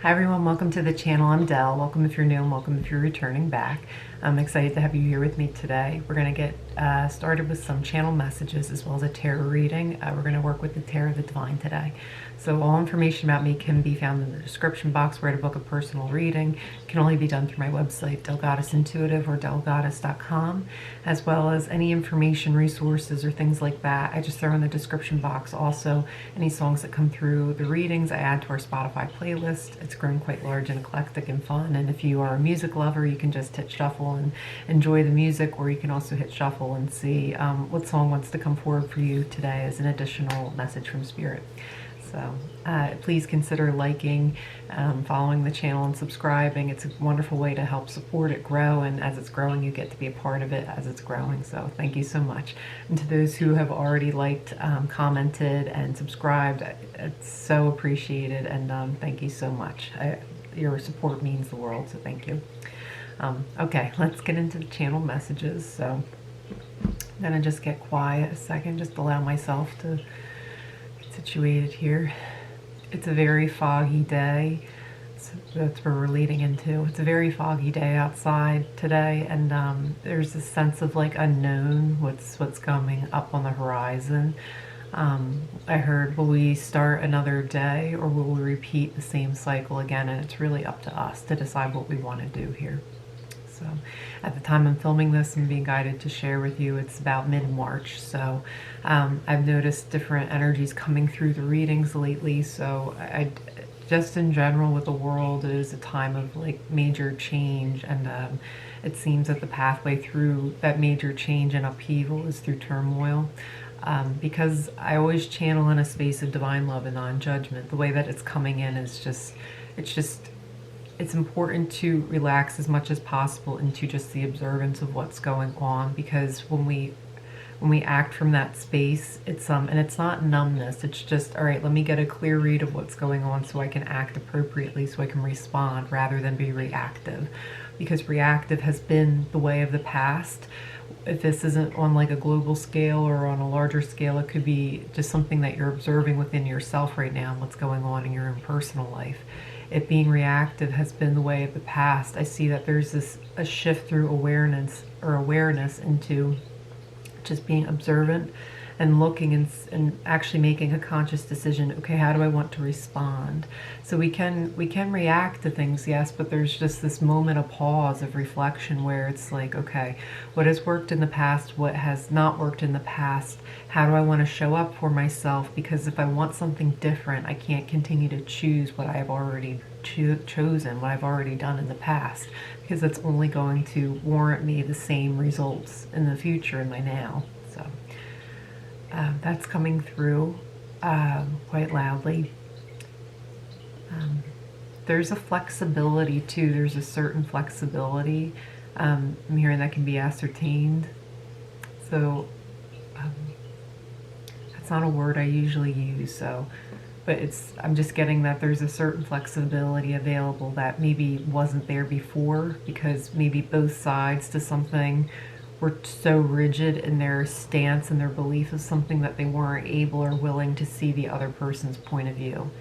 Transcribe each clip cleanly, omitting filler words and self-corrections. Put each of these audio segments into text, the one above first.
Hi everyone, welcome to the channel. I'm Dell. Welcome if you're new and welcome if you're returning back. I'm excited to have you here with me today. We're going to get started with some channel messages as well as a tarot reading. We're going to work with the Tarot of the Divine today. So all information about me can be found in the description box where to book a personal reading. It can only be done through my website, Delle Goddess Intuitive or DelleGoddess.com, as well as any information, resources, or things like that. I just throw in the description box. Also, any songs that come through the readings I add to our Spotify playlist. It's grown quite large and eclectic and fun, and if you are a music lover, you can just hit shuffle and enjoy the music, or you can also hit shuffle and see what song wants to come forward for you today as an additional message from Spirit. So please consider liking, following the channel, and subscribing. It's a wonderful way to help support it grow, and as it's growing, you get to be a part of it as it's growing. So thank you so much. And to those who have already liked, commented, and subscribed, it's so appreciated, and thank you so much. Your support means the world, so thank you. Okay, let's get into the channel messages. So I'm gonna just get quiet a second, just allow myself to get situated here. It's a very foggy day. So that's where we're leading into. It's a very foggy day outside today, and there's this sense of like unknown, what's coming up on the horizon. I heard, will we start another day or will we repeat the same cycle again? And it's really up to us to decide what we want to do here. So at the time I'm filming this and being guided to share with you, it's about mid-March. So I've noticed different energies coming through the readings lately. So I just in general with the world, it is a time of like major change, and it seems that the pathway through that major change and upheaval is through turmoil. Because I always channel in a space of divine love and non-judgment. The way that it's coming in is it's important to relax as much as possible into just the observance of what's going on, because when we act from that space, it's and it's not numbness, it's just, all right, let me get a clear read of what's going on so I can act appropriately, so I can respond rather than be reactive, because reactive has been the way of the past. If this isn't on like a global scale or on a larger scale, it could be just something that you're observing within yourself right now and what's going on in your own personal life. It being reactive has been the way of the past. I see that there's a shift through awareness into just being observant and looking and actually making a conscious decision. Okay, how do I want to respond? So we can react to things, yes, but there's just this moment of pause, of reflection, where it's like, okay, what has worked in the past, what has not worked in the past, how do I want to show up for myself? Because if I want something different, I can't continue to choose what I have already chosen, what I've already done in the past, because it's only going to warrant me the same results in the future in my now. So that's coming through quite loudly. There's a flexibility too. There's a certain flexibility I'm hearing that can be ascertained. So that's not a word I usually use. So, but I'm just getting that there's a certain flexibility available that maybe wasn't there before, because maybe both sides to something were so rigid in their stance and their belief of something that they weren't able or willing to see the other person's point of view.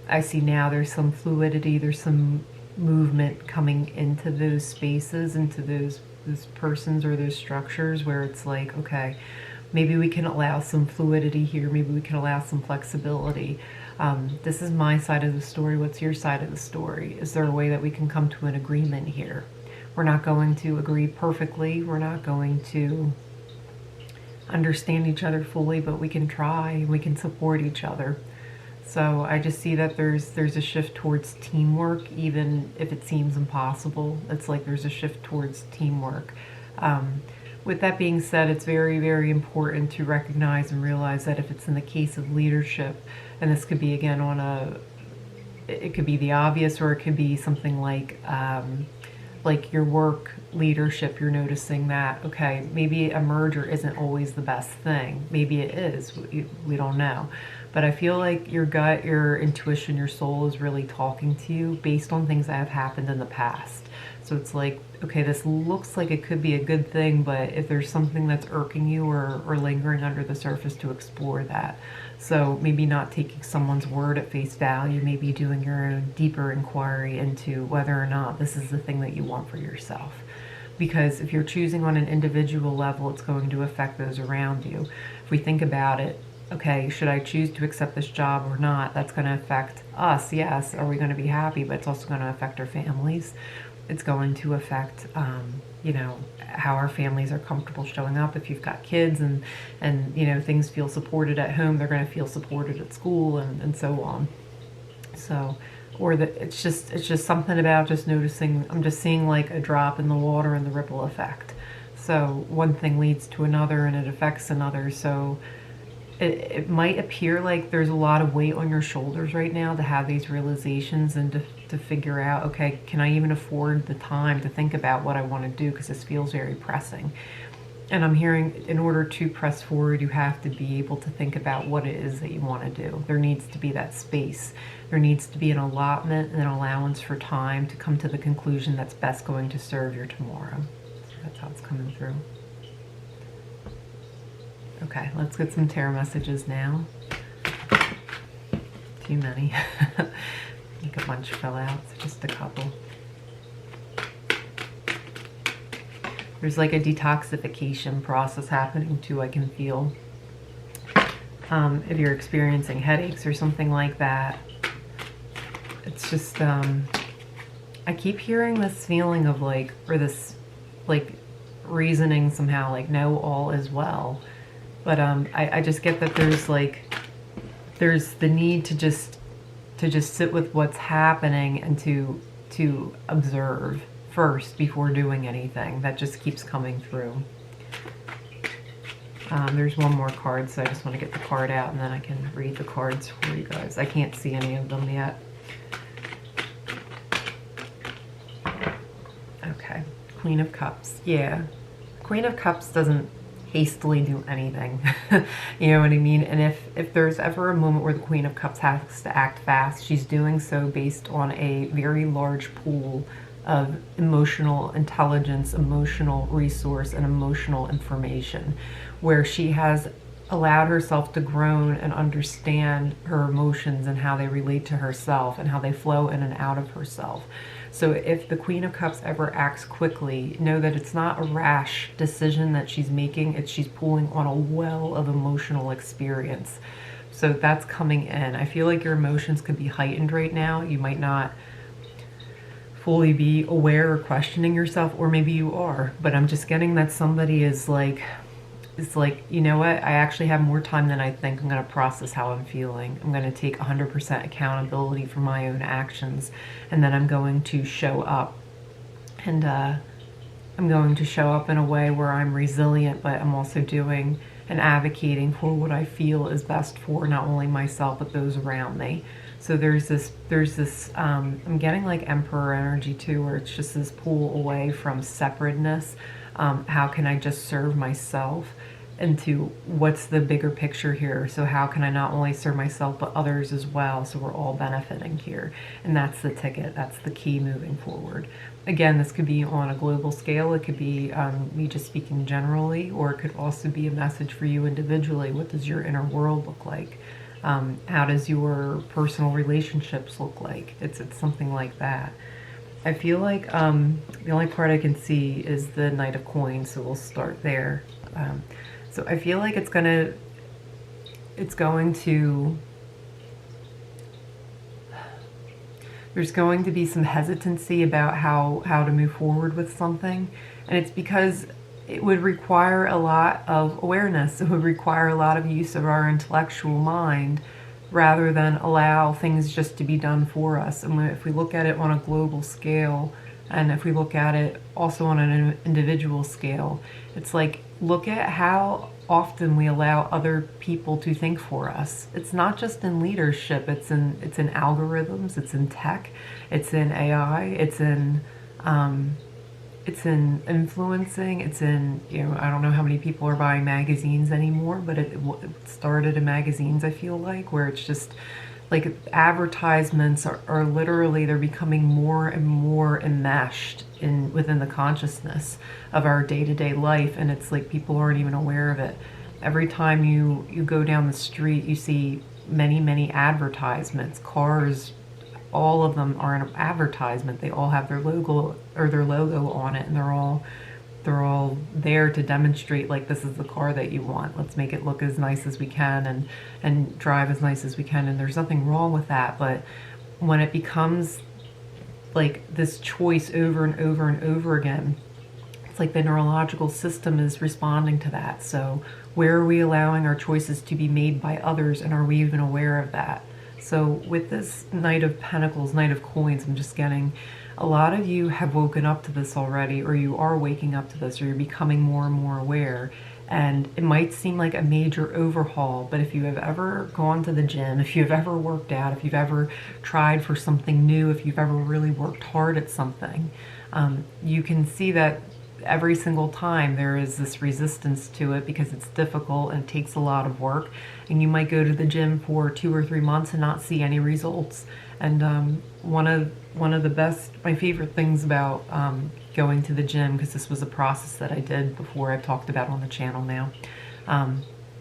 I see now there's some fluidity, there's some movement coming into those spaces, into those persons or those structures, where it's like, okay, maybe we can allow some fluidity here, maybe we can allow some flexibility. This is my side of the story. What's your side of the story? Is there a way that we can come to an agreement here? We're not going to agree perfectly. We're not going to understand each other fully, but we can try. We can support each other. So I just see that there's a shift towards teamwork, even if it seems impossible. It's like there's a shift towards teamwork. With that being said, it's very, very important to recognize and realize that if it's in the case of leadership, and this could be again it could be the obvious, or it could be something like your work leadership, you're noticing that, okay, maybe a merger isn't always the best thing. Maybe it is, we don't know. but I feel like your gut, your intuition, your soul is really talking to you based on things that have happened in the past. So it's like, okay, this looks like it could be a good thing, but if there's something that's irking you or lingering under the surface, to explore that. So maybe not taking someone's word at face value, maybe doing your own deeper inquiry into whether or not this is the thing that you want for yourself. Because if you're choosing on an individual level, it's going to affect those around you. If we think about it, okay, should I choose to accept this job or not? That's going to affect us, yes. Are we going to be happy? But it's also going to affect our families. It's going to affect, you know, how our families are comfortable showing up. If you've got kids and you know, things feel supported at home, they're going to feel supported at school, and so on. So, or that it's just something about just noticing. I'm just seeing like a drop in the water and the ripple effect. So one thing leads to another and it affects another. So it might appear like there's a lot of weight on your shoulders right now to have these realizations and to figure out, okay, can I even afford the time to think about what I want to do, because this feels very pressing. And I'm hearing, in order to press forward, you have to be able to think about what it is that you want to do. There needs to be that space. There needs to be an allotment and an allowance for time to come to the conclusion that's best going to serve your tomorrow. So that's how it's coming through. Okay, let's get some tarot messages now. Too many. I think a bunch fell out, so just a couple. There's like a detoxification process happening too, I can feel. If you're experiencing headaches or something like that, it's just, I keep hearing this feeling of like, or this like reasoning somehow, like, no, all is well. But I just get that there's like, there's the need to just sit with what's happening and to observe first before doing anything. That just keeps coming through. There's one more card, so I just want to get the card out and then I can read the cards for you guys. I can't see any of them yet. Okay, Queen of Cups. Yeah, Queen of Cups doesn't hastily do anything. You know what I mean? And if there's ever a moment where the Queen of Cups has to act fast, she's doing so based on a very large pool of emotional intelligence, emotional resource, and emotional information, where she has allowed herself to grow and understand her emotions and how they relate to herself and how they flow in and out of herself. So if the Queen of Cups ever acts quickly, know that it's not a rash decision that she's making, it's she's pulling on a well of emotional experience. So that's coming in. I feel like your emotions could be heightened right now. You might not fully be aware or questioning yourself, or maybe you are, but I'm just getting that somebody is like, you know what, I actually have more time than I think. I'm going to process how I'm feeling. I'm going to take 100% accountability for my own actions, and then I'm going to show up. And I'm going to show up in a way where I'm resilient, but I'm also doing and advocating for what I feel is best for not only myself, but those around me. So there's this, I'm getting like Emperor energy too, where it's just this pull away from separateness. How can I just serve myself, into what's the bigger picture here? So how can I not only serve myself, but others as well? So we're all benefiting here. And that's the ticket. That's the key moving forward. Again, this could be on a global scale. It could be me just speaking generally, or it could also be a message for you individually. What does your inner world look like? How does your personal relationships look like? It's something like that. I feel like the only part I can see is the Knight of Coins, so we'll start there. So I feel like it's going to, there's going to be some hesitancy about how to move forward with something. And it's because it would require a lot of awareness. It would require a lot of use of our intellectual mind rather than allow things just to be done for us. And if we look at it on a global scale, and if we look at it also on an individual scale, it's like, look at how often we allow other people to think for us. It's not just in leadership, it's in algorithms, it's in tech, it's in AI, it's in it's in influencing, it's in, I don't know how many people are buying magazines anymore, but it started in magazines, I feel like, where it's just like advertisements are literally, they're becoming more and more enmeshed within the consciousness of our day-to-day life, and it's like people aren't even aware of it. Every time you go down the street, you see many advertisements. Cars, all of them are an advertisement. They all have their logo on it, and they're all there to demonstrate, like, this is the car that you want. Let's make it look as nice as we can and drive as nice as we can. And there's nothing wrong with that. But when it becomes like this choice over and over and over again, it's like the neurological system is responding to that. So where are we allowing our choices to be made by others, and are we even aware of that? So with this Knight of Pentacles, Knight of Coins, I'm just getting, a lot of you have woken up to this already, or you are waking up to this, or you're becoming more and more aware. And it might seem like a major overhaul, but if you have ever gone to the gym, if you've ever worked out, if you've ever tried for something new, if you've ever really worked hard at something, you can see that every single time there is this resistance to it because it's difficult and it takes a lot of work. And you might go to the gym for 2 or 3 months and not see any results. And one of the best, my favorite things about going to the gym, because this was a process that I did before, I've talked about on the channel now.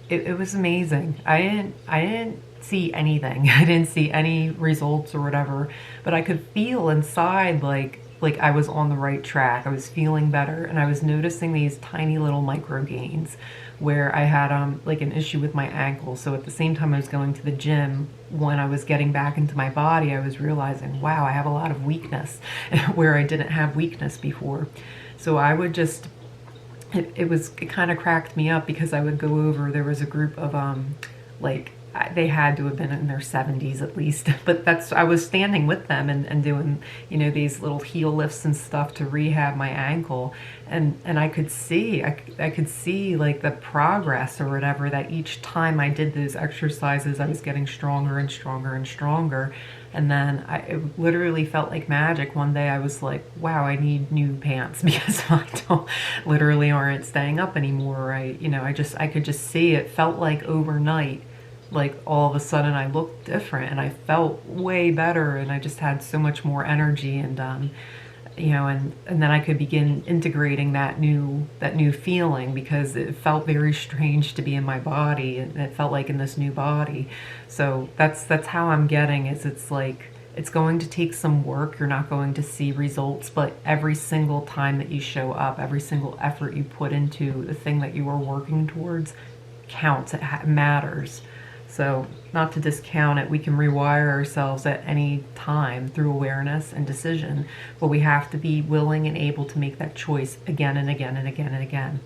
It was amazing. I didn't see anything. I didn't see any results or whatever, but I could feel inside like I was on the right track. I was feeling better, and I was noticing these tiny little micro gains where I had like an issue with my ankle. So at the same time I was going to the gym, when I was getting back into my body, I was realizing, wow, I have a lot of weakness where I didn't have weakness before. So I would just, it kind of cracked me up, because I would go over, there was a group of like, they had to have been in their 70s at least, but I was standing with them and doing, these little heel lifts and stuff to rehab my ankle. And I could see, I could see like the progress or whatever, that each time I did those exercises, I was getting stronger and stronger and stronger. And then it literally felt like magic. One day I was like, wow, I need new pants because literally aren't staying up anymore. I could just see it. Felt like overnight, like all of a sudden I looked different and I felt way better, and I just had so much more energy, and and then I could begin integrating that new feeling, because it felt very strange to be in my body, and it felt like in this new body. So that's how I'm getting, is it's like, it's going to take some work. You're not going to see results, but every single time that you show up, every single effort you put into the thing that you are working towards counts. It matters. So not to discount it, we can rewire ourselves at any time through awareness and decision, but we have to be willing and able to make that choice again and again and again and again.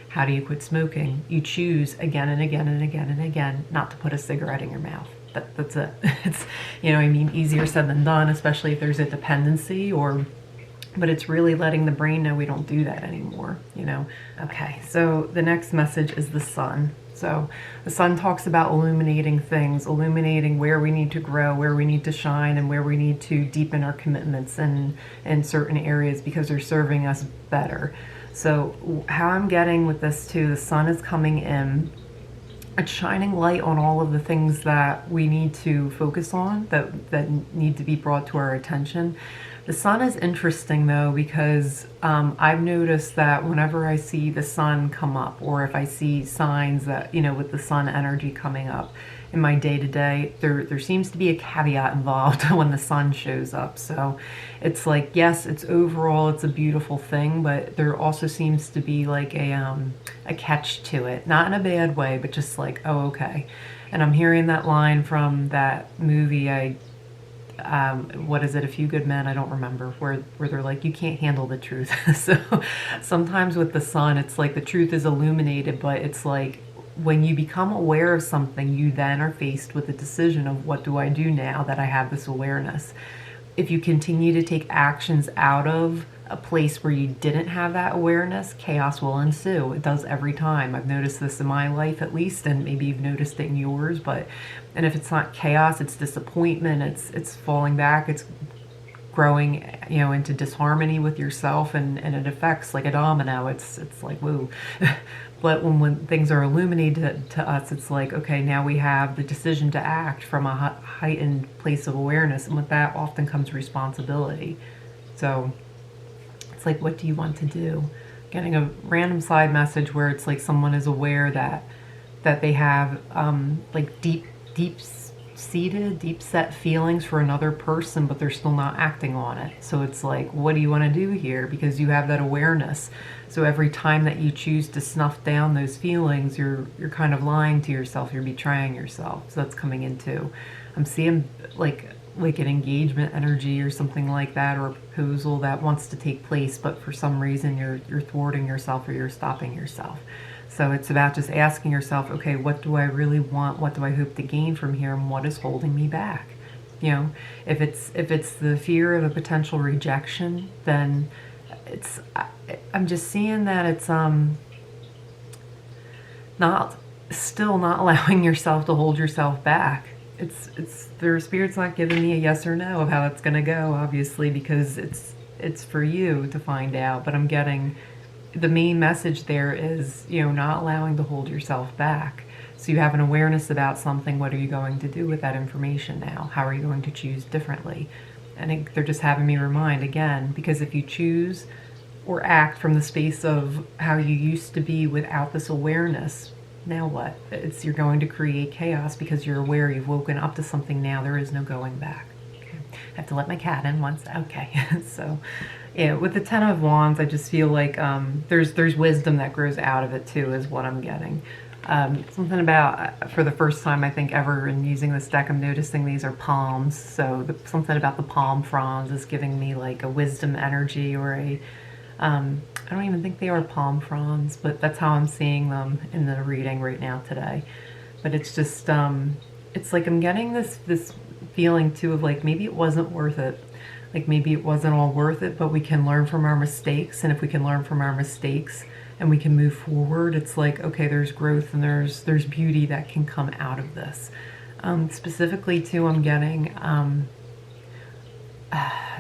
How do you quit smoking? You choose again and again and again and again not to put a cigarette in your mouth. That's it. It's, easier said than done, especially if there's a dependency, but it's really letting the brain know we don't do that anymore, Okay, so the next message is the sun. So the sun talks about illuminating things, illuminating where we need to grow, where we need to shine, and where we need to deepen our commitments in certain areas, because they're serving us better. So how I'm getting with this too, the sun is coming in. It's shining light on all of the things that we need to focus on, that need to be brought to our attention. The sun is interesting though, because I've noticed that whenever I see the sun come up, or if I see signs that, with the sun energy coming up in my day-to-day, there seems to be a caveat involved when the sun shows up. So it's like, yes, it's overall, it's a beautiful thing, but there also seems to be like a catch to it. Not in a bad way, but just like, oh, okay. And I'm hearing that line from that movie, what is it, A Few Good Men, I don't remember, where they're like, you can't handle the truth. So sometimes with the sun, it's like the truth is illuminated, but it's like, when you become aware of something, you then are faced with the decision of, what do I do now that I have this awareness? If you continue to take actions out of a place where you didn't have that awareness, chaos will ensue. It does every time. I've noticed this in my life at least, and maybe you've noticed it in yours, and if it's not chaos, it's disappointment, it's falling back, it's growing, you know, into disharmony with yourself, and it affects like a domino. It's like, woo. But when things are illuminated to us, it's like, okay, now we have the decision to act from a heightened place of awareness, and with that often comes responsibility. So it's like, what do you want to do? Getting a random side message where it's like someone is aware that they have like deep set feelings for another person, but they're still not acting on it. So it's like, what do you want to do here? Because you have that awareness. So every time that you choose to snuff down those feelings, you're kind of lying to yourself, you're betraying yourself. So that's coming into, I'm seeing like an engagement energy or something like that, or a proposal that wants to take place, but for some reason you're thwarting yourself or you're stopping yourself. So it's about just asking yourself, okay, what do I really want? What do I hope to gain from here? And what is holding me back? You know, if it's the fear of a potential rejection, then I'm just seeing that it's not allowing yourself to hold yourself back. It's their spirit's not giving me a yes or no of how it's going to go, obviously, because it's for you to find out. But I'm getting the main message there is, you know, not allowing to hold yourself back. So you have an awareness about something. What are you going to do with that information now? How are you going to choose differently? And they're just having me remind again, because if you choose or act from the space of how you used to be without this awareness, now what? You're going to create chaos because you're aware, you've woken up to something now. There is no going back. Okay. I have to let my cat in once. Okay. So yeah, with the Ten of Wands, I just feel like there's wisdom that grows out of it too, is what I'm getting. Something about, for the first time I think ever in using this deck, I'm noticing these are palms. So something about the palm fronds is giving me like a wisdom energy, or I don't even think they are palm fronds, but that's how I'm seeing them in the reading right now today. But it's just, it's like I'm getting this feeling too of like, maybe it wasn't worth it. Like maybe it wasn't all worth it, but we can learn from our mistakes. And if we can learn from our mistakes and we can move forward, it's like, okay, there's growth and there's beauty that can come out of this. Specifically too, I'm getting,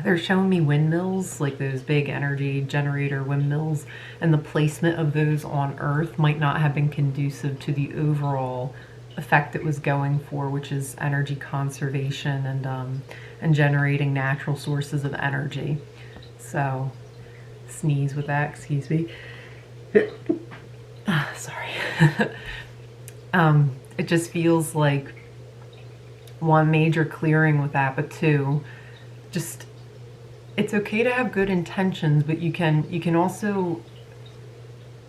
they're showing me windmills, like those big energy generator windmills, and the placement of those on Earth might not have been conducive to the overall effect it was going for, which is energy conservation and generating natural sources of energy. So, sneeze with that, excuse me. Sorry. It just feels like one, major clearing with that, but two, just, it's okay to have good intentions, but you can also,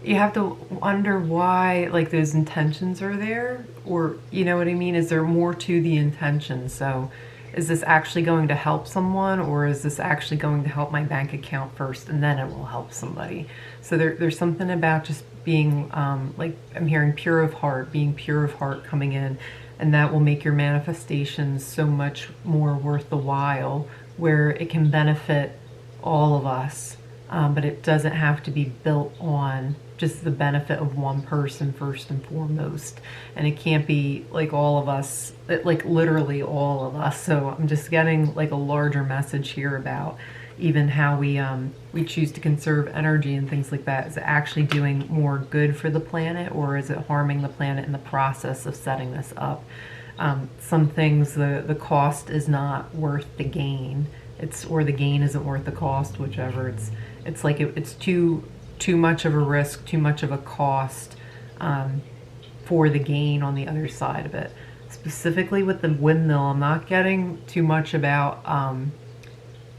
you have to wonder why like those intentions are there, or you know what I mean? Is there more to the intention? So is this actually going to help someone, or is this actually going to help my bank account first and then it will help somebody? So there's something about just being like, I'm hearing pure of heart, being pure of heart coming in, and that will make your manifestations so much more worth the while, where it can benefit all of us, but it doesn't have to be built on just the benefit of one person first and foremost. And it can't be like all of us, like literally all of us. So I'm just getting like a larger message here about even how we choose to conserve energy and things like that. Is it actually doing more good for the planet, or is it harming the planet in the process of setting this up? Some things, the cost is not worth the gain. Or the gain isn't worth the cost, whichever. It's like it's too much of a risk, too much of a cost for the gain on the other side of it. Specifically with the windmill, I'm not getting too much about,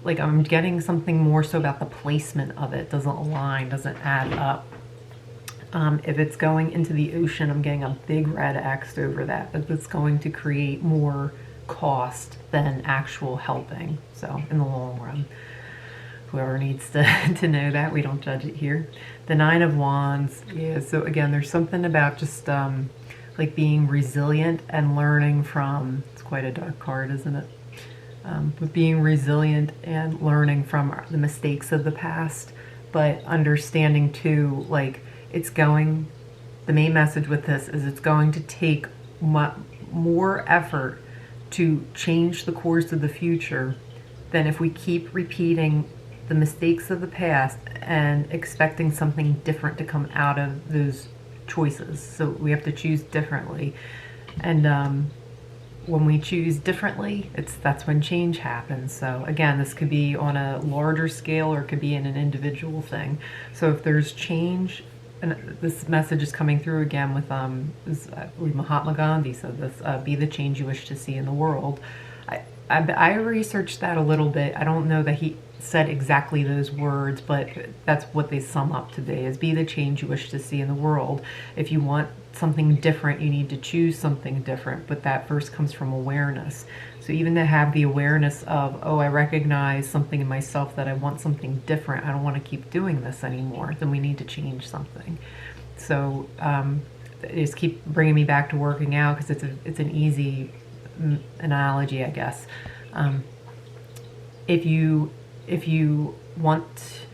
like I'm getting something more so about the placement of it. Doesn't align, doesn't add up. If it's going into the ocean, I'm getting a big red X over that. It's going to create more cost than actual helping. So in the long run, whoever needs to know that, we don't judge it here. The Nine of Wands, yeah, so again, there's something about just like being resilient and learning from, it's quite a dark card, isn't it? But being resilient and learning from the mistakes of the past, but understanding too, like the main message with this is it's going to take more effort to change the course of the future than if we keep repeating the mistakes of the past and expecting something different to come out of those choices. So we have to choose differently. And when we choose differently, that's when change happens. So again, this could be on a larger scale or it could be in an individual thing. So if there's change, and this message is coming through again with I believe Mahatma Gandhi said this, be the change you wish to see in the world. I researched that a little bit. I don't know that he said exactly those words, but that's what they sum up to be, is be the change you wish to see in the world. If you want something different, you need to choose something different, but that first comes from awareness. So even to have the awareness of, oh, I recognize something in myself that I want something different, I don't want to keep doing this anymore, then we need to change something. So just keep bringing me back to working out, because it's an easy analogy, I guess. If you want,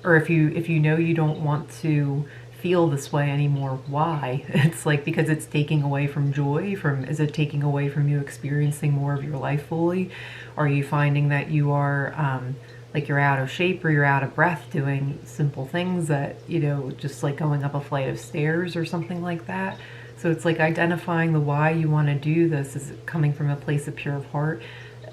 or if you know you don't want to feel this way anymore, why? It's like because it's taking away from joy. Is it taking away from you experiencing more of your life fully? Are you finding that you are like you're out of shape or you're out of breath doing simple things that, just like going up a flight of stairs or something like that? So it's like identifying the why you want to do this is coming from a place of pure heart.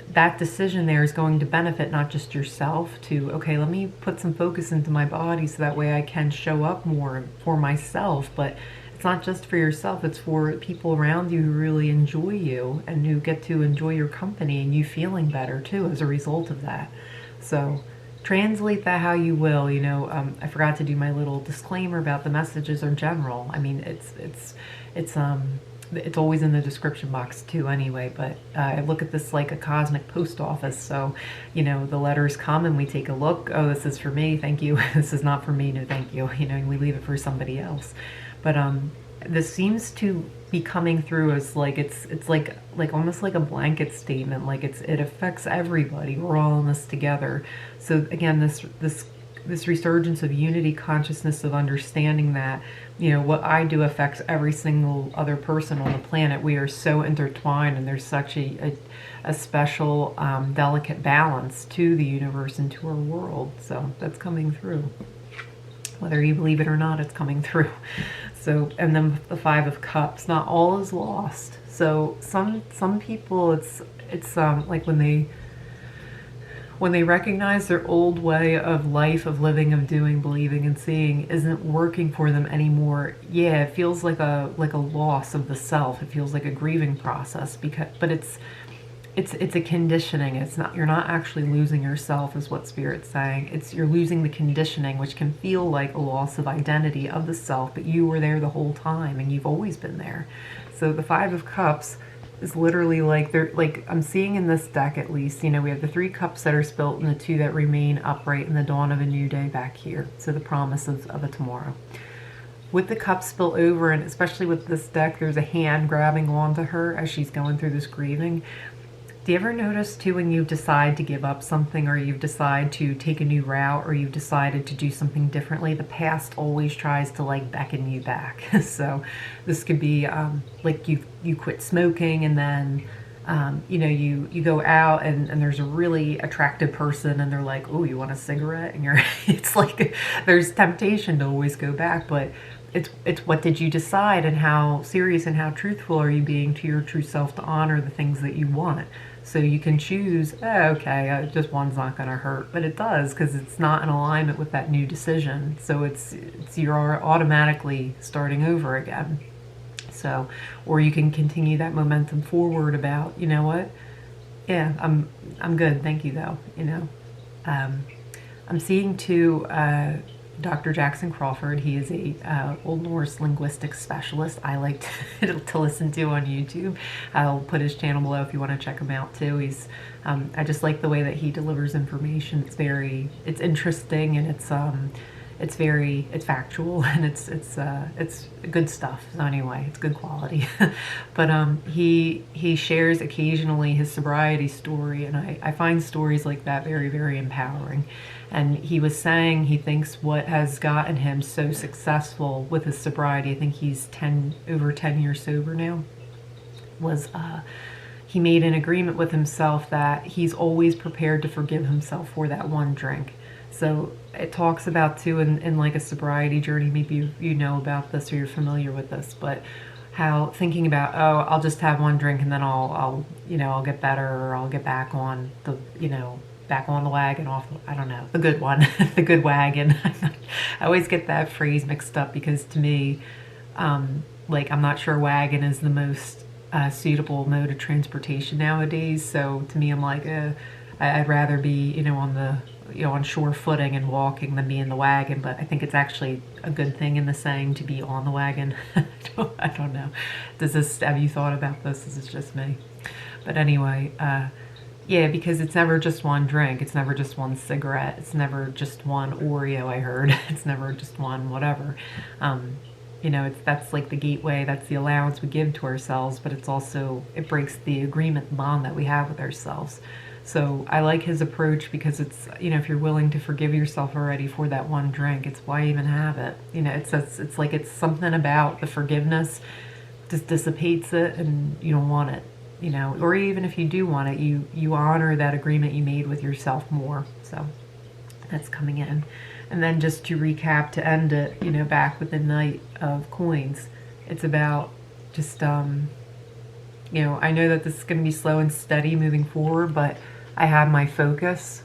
That decision there is going to benefit not just yourself to, okay, let me put some focus into my body so that way I can show up more for myself, but it's not just for yourself, it's for people around you who really enjoy you and who get to enjoy your company and you feeling better too as a result of that. So translate that how you will. I forgot to do my little disclaimer about the messages are general. I mean, it's always in the description box too anyway, but I look at this like a cosmic post office. So, the letters come and we take a look. Oh, this is for me. Thank you. This is not for me. No, thank you. And we leave it for somebody else. But this seems to be coming through as like, it's like almost like a blanket statement. Like it affects everybody. We're all in this together. So again, this resurgence of unity consciousness, of understanding that, what I do affects every single other person on the planet. We are so intertwined, and there's such a special, delicate balance to the universe and to our world. So that's coming through. Whether you believe it or not, it's coming through. So, and then the Five of Cups, not all is lost. So some people, it's like when they recognize their old way of life, of living, of doing, believing, and seeing isn't working for them anymore. Yeah, it feels like a loss of the self. It feels like a grieving process, but it's a conditioning. It's not, you're not actually losing yourself, is what Spirit's saying. You're losing the conditioning, which can feel like a loss of identity of the self, but you were there the whole time and you've always been there. So the Five of Cups is literally like I'm seeing in this deck, at least, we have the 3 cups that are spilt and the 2 that remain upright in the dawn of a new day back here. So the promise of a tomorrow. With the cups spilt over, and especially with this deck, there's a hand grabbing onto her as she's going through this grieving. Do you ever notice too, when you decide to give up something, or you've decided to take a new route, or you've decided to do something differently, the past always tries to like beckon you back. So this could be like you quit smoking, and then you go out and there's a really attractive person and they're like, oh, you want a cigarette? And it's like there's temptation to always go back, but it's what did you decide, and how serious and how truthful are you being to your true self to honor the things that you want. So you can choose, okay, just one's not going to hurt, but it does, because it's not in alignment with that new decision. So it's you're automatically starting over again. So, or you can continue that momentum forward about, you know what? Yeah, I'm good, thank you though. I'm seeing too Dr. Jackson Crawford. He is a Old Norse linguistics specialist. I like to listen to on YouTube. I'll put his channel below if you want to check him out too. He's I just like the way that he delivers information. It's interesting, and it's factual, and it's good stuff. So anyway, it's good quality. But he shares occasionally his sobriety story, and I find stories like that very, very empowering. And he was saying he thinks what has gotten him so successful with his sobriety, I think he's over 10 years sober now, was he made an agreement with himself that he's always prepared to forgive himself for that one drink. So it talks about too in like a sobriety journey, maybe you know about this or you're familiar with this, but how thinking about, oh, I'll just have one drink and then I'll I'll get better, or I'll get back on the back on the wagon, off, I don't know, the good one, the good wagon. I always get that phrase mixed up because to me, like, I'm not sure wagon is the most suitable mode of transportation nowadays. So to me, I'm like, I'd rather be, on the, on shore footing and walking than be in the wagon. But I think it's actually a good thing in the saying to be on the wagon. I don't know. Have you thought about this? This is just me. But anyway, yeah, because it's never just one drink. It's never just one cigarette. It's never just one Oreo, I heard. It's never just one whatever. That's like the gateway. That's the allowance we give to ourselves, but it's also, it breaks the agreement bond that we have with ourselves. So I like his approach because it's, if you're willing to forgive yourself already for that one drink, it's why even have it. It's like it's something about the forgiveness just dissipates it and you don't want it. Or even if you do want it, you honor that agreement you made with yourself more. So that's coming in. And then just to recap, to end it, back with the Knight of Coins, it's about just, I know that this is going to be slow and steady moving forward, but I have my focus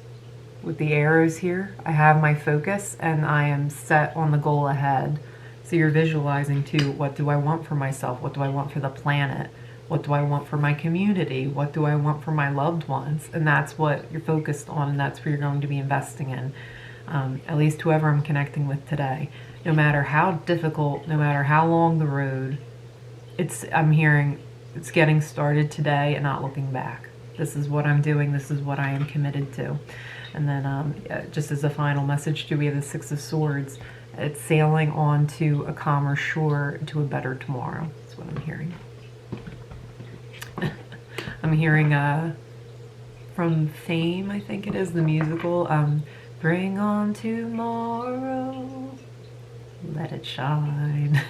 with the arrows here. I have my focus and I am set on the goal ahead. So you're visualizing too, what do I want for myself? What do I want for the planet? What do I want for my community? What do I want for my loved ones? And that's what you're focused on, and that's where you're going to be investing in. At least whoever I'm connecting with today. No matter how difficult, no matter how long the road, I'm hearing it's getting started today and not looking back. This is what I'm doing. This is what I am committed to. And then just as a final message too, we have the Six of Swords. It's sailing on to a calmer shore, to a better tomorrow. That's what I'm hearing. I'm hearing from Fame, I think it is, the musical, bring on tomorrow, let it shine,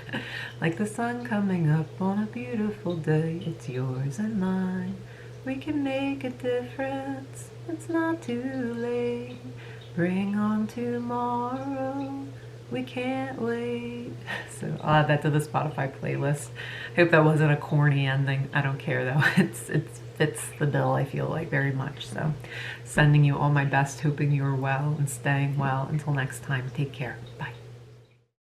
like the sun coming up on a beautiful day. It's yours and mine, we can make a difference, it's not too late. Bring on tomorrow, we can't wait. So I'll add that to the Spotify playlist. I hope that wasn't a corny ending. I don't care though. It fits the bill, I feel like, very much. So sending you all my best, hoping you are well and staying well. Until next time, take care. Bye.